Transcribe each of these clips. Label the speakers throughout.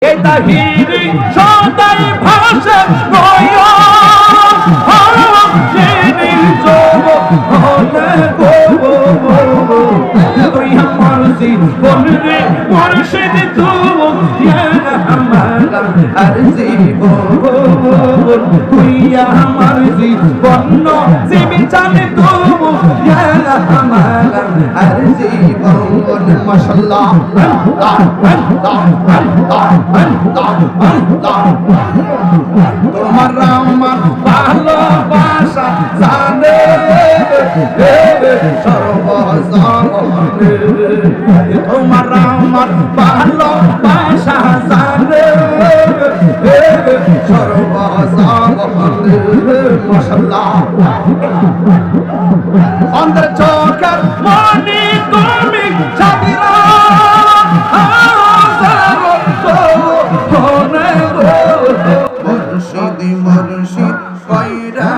Speaker 1: এই তাহিরি সদাই ভাষা নয়ন যিনি যোগ হলে তুই আমার জীবন রে মুর্শিদ তুই আমার আর জীবন তুই আমার জীবন জীবি জানে তুই আমার আর জীবন মাশাআল্লাহ তোমার আমার ভালোবাসা জানে সর্বজনে তোমার আমার ভালোবাসা জানে সর্বজনে মাশাআল্লাহ অন্তর চোখের মনি তুমি সাদিরা মুর্শিদি মুর্শিদ কইরা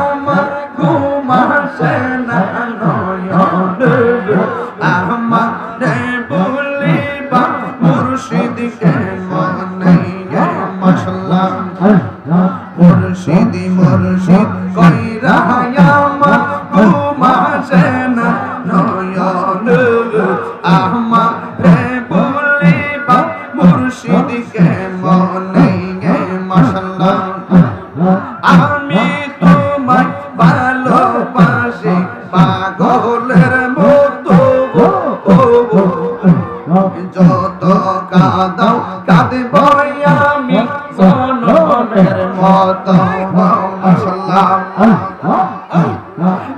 Speaker 1: আমার ঘুম আসে না নয়ন আমারে বলিবা মুর্শিদকে মনে মাশাআল্লাহ মুর্শিদি মুর্শিদ কইরা আমার ঘুম আসে না নয়ন আমারে বলিবা মুর্শিদকে মনে মাশাআল্লাহ আমি তোমায় ভালোবাসি পাগলের মতো যত কাঁদাও কাঁদব আমি জনমের মতো মাশাআল্লাহ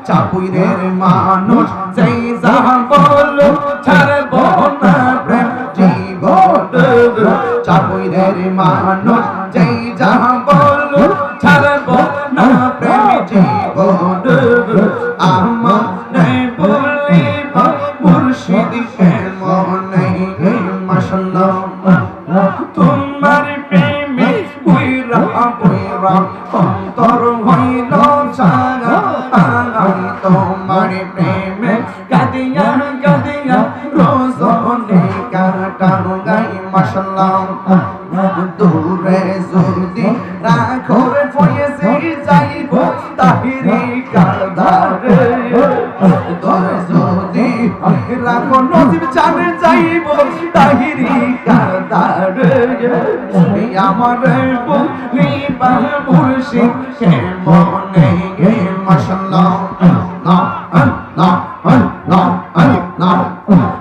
Speaker 1: চাপুইরের মানুষ যেই যা বলো ছাড়ব না প্রেম জীবন চাপুইরের মানুষ যেই যা বলো ছাড়ব না প্রেম জীবন আমারে বলিব মুর্শিদকে মনে মাশাআল্লাহ তোমার প্রেমে পুইরা পুইরা অন্তর হইল সারা আমি তোমার প্রেমে কাঁদিয়া কাঁদিয়া রোজনে কাটানো গাই মাশাআল্লাহ দূরে যদি রাখো ফয়েছে যাইব তাহিরি কারদারে দূরে যদি রাখো নসিব জানে যাইব তাহিরি কারদারে আমার বলিবা মুর্শিদ কে মনে মাশাআল্লাহ না না না না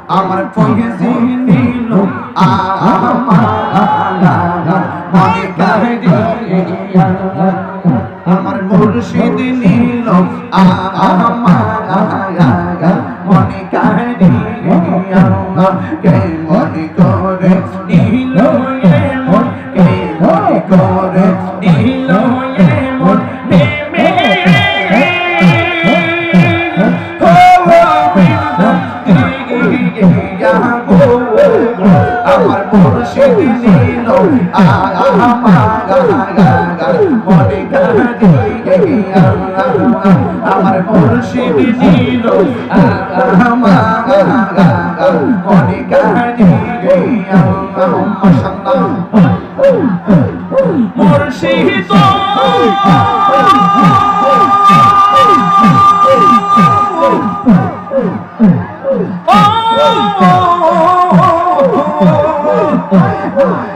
Speaker 1: আমার ফয়েছে নীল মনে কাহিয়া আমার মুর্শিদ নীল মনে কাহিয়া কে মনে করে নীল মন কে মনে করে নীল মন আমার মুর্শিদ নীল মনে কাহিয়া আমার মুর্শিদ নীল মনে কাহিয়া মাশাআল্লাহ মুর্শিদ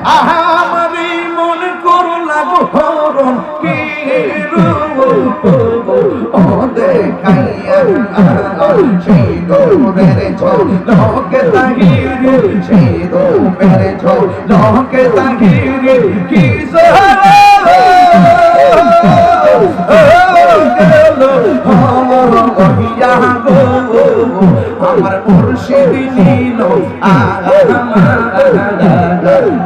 Speaker 1: আমারি মন করলা হরণ কি রূপ ও দেখাইয়া সেই দূরের ঝলকে তাহিরি সেই দূরের ঝলকে তাহিরি কি আমার মুর্শিদ নীল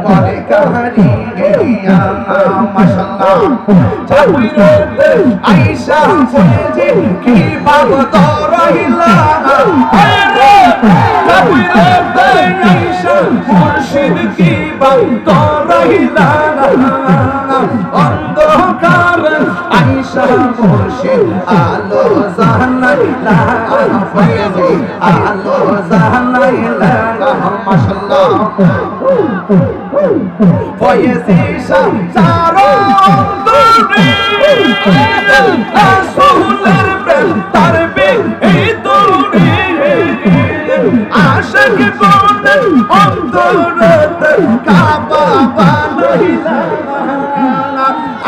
Speaker 1: মনে কাহিয়া মাশাআল্লাহ চাপুইরে আয়েশা ফয়েজে কি বাবা তো রহিলা আরে চাপুইরে আয়েশা মুর্শিদ কি বাবা তো রহিলা অন্ধকার আইসা মুর্শিদ আলো জানাইলা ফয়েজি আলো জানাইলা মাশাআল্লাহ ফয়েজি সারো দূরে রাসূলের প্রেম তার এই দূরে আশিক বনের অন্তরতে কাবা বানাইলা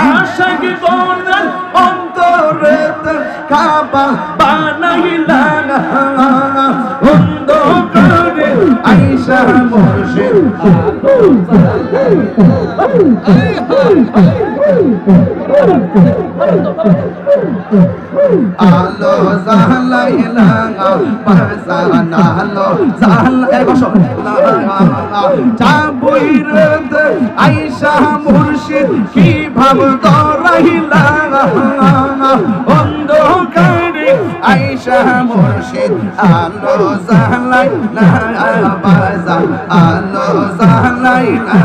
Speaker 1: আশিক বনের অন্তরতে কাবা বানাইলা অন্ধকারে আইসা মুর্শিদ আলো জালাইলা বাজানা আলো জালাই বসনা চাবুইরত আইসা মুর্শিদ কি ভাব দরাইলা অন্ধকারে আইসা মুর্শিদ আলো জালাইলা বাজা আলো জালাইলা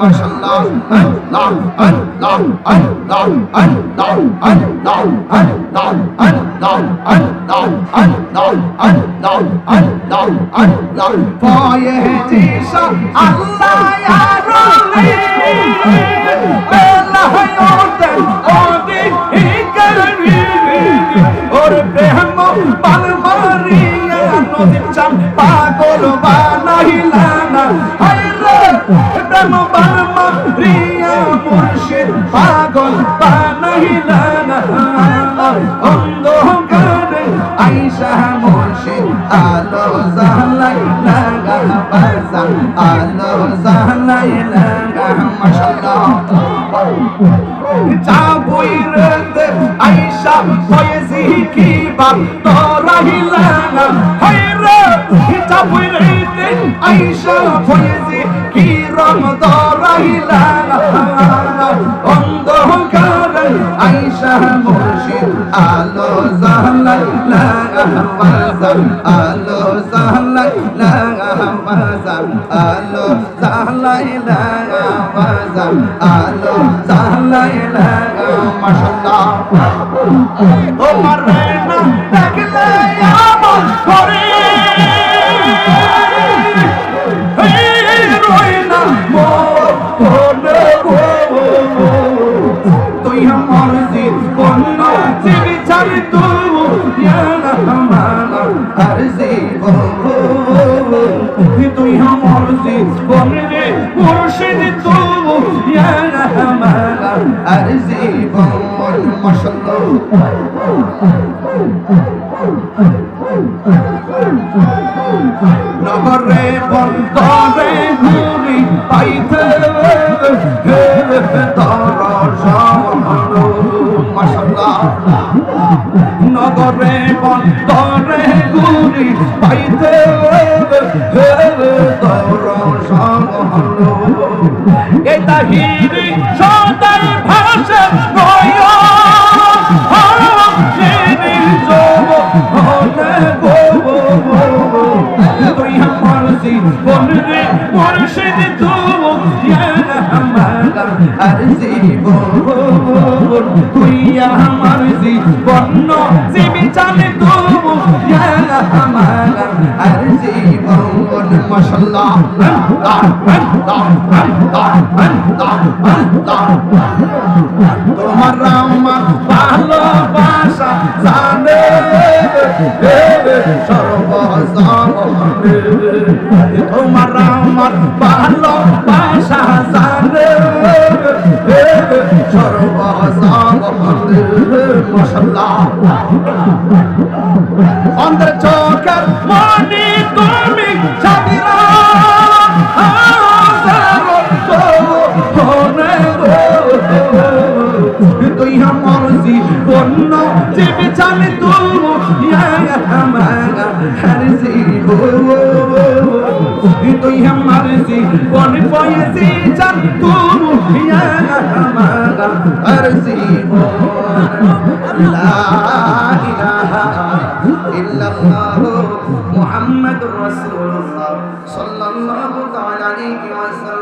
Speaker 1: মাশাআল্লাহ আল্লাহ আল্লাহ আল্লাহ আল্লাহ আল্লাহ আল্লাহ আল্লাহ আল্লাহ আল্লাহ আল্লাহ আল্লাহ আল্লাহ ফয়েজি আল্লাহ ইয়া রাব্বি আল্লাহ ইয়োতে ওদি ইকরি ওর প্রেম পাল মারিয়া নদীর চাম পাগল বানাইলা না হায়রে প্রেম পাল মারিয়া মুর্শিদ পাগল বানাইলা না অন্ধকারে আইসা মুর্শিদ আলো জালাইলা বাজা আলো জালাইলা মাশাআল্লাহ চাবুইরতে আইসা ফয়েজি কি বাপ দরাইলা হায়রে চাবুইরতে আইসা ফয়েজি কি রং দরাইলা অন্ধকারে আইসা মুর্শিদ আলো জালাইলা বাজা আলো জালাইলা বাজা আলো জালাইলা বাজা আলো জালাইলা মাশাআল্লাহ তোমার না দেখলে আমার করে রইনা মনে তুই আমার জীবন চিবি ছাড়ি তুই আমার আর জীবন তুই আমার জীবন রে মুর্শিদ তুই আমার আর জীবন মাশাআল্লাহ নগরে বন্দরে ঘুরি পাইতে মাশাআল্লাহ নগরে বন্দরে ঘুরি পাইতে এই তাহিরি সদাই ভাষা নয় তুই আমার জীবন রে মুর্শিদ তুই আমার আর জীবন তুই আমার জীবন জীবি জানে তুই আমার আর জীবন মাশাআল্লাহ তোমার আমার ভালোবাসা জানে সর্বজনে তোমার আমার ভালোবাসা জানে সর্বজনে মাশাআল্লাহ অন্তর চোখের মনি তুমি সাবিরা তুই আমার জীবন জীবি জানে তুই আমার হর জীবন তুই আমার জীবন ফয়েজি জান তুই আমার হর জীবন লা ইলাহা ইল্লাল্লাহ মুহাম্মাদুর রাসূলুল্লাহ সাল্লাল্লাহু তাআলা আলাইহি ওয়াসাল্লাম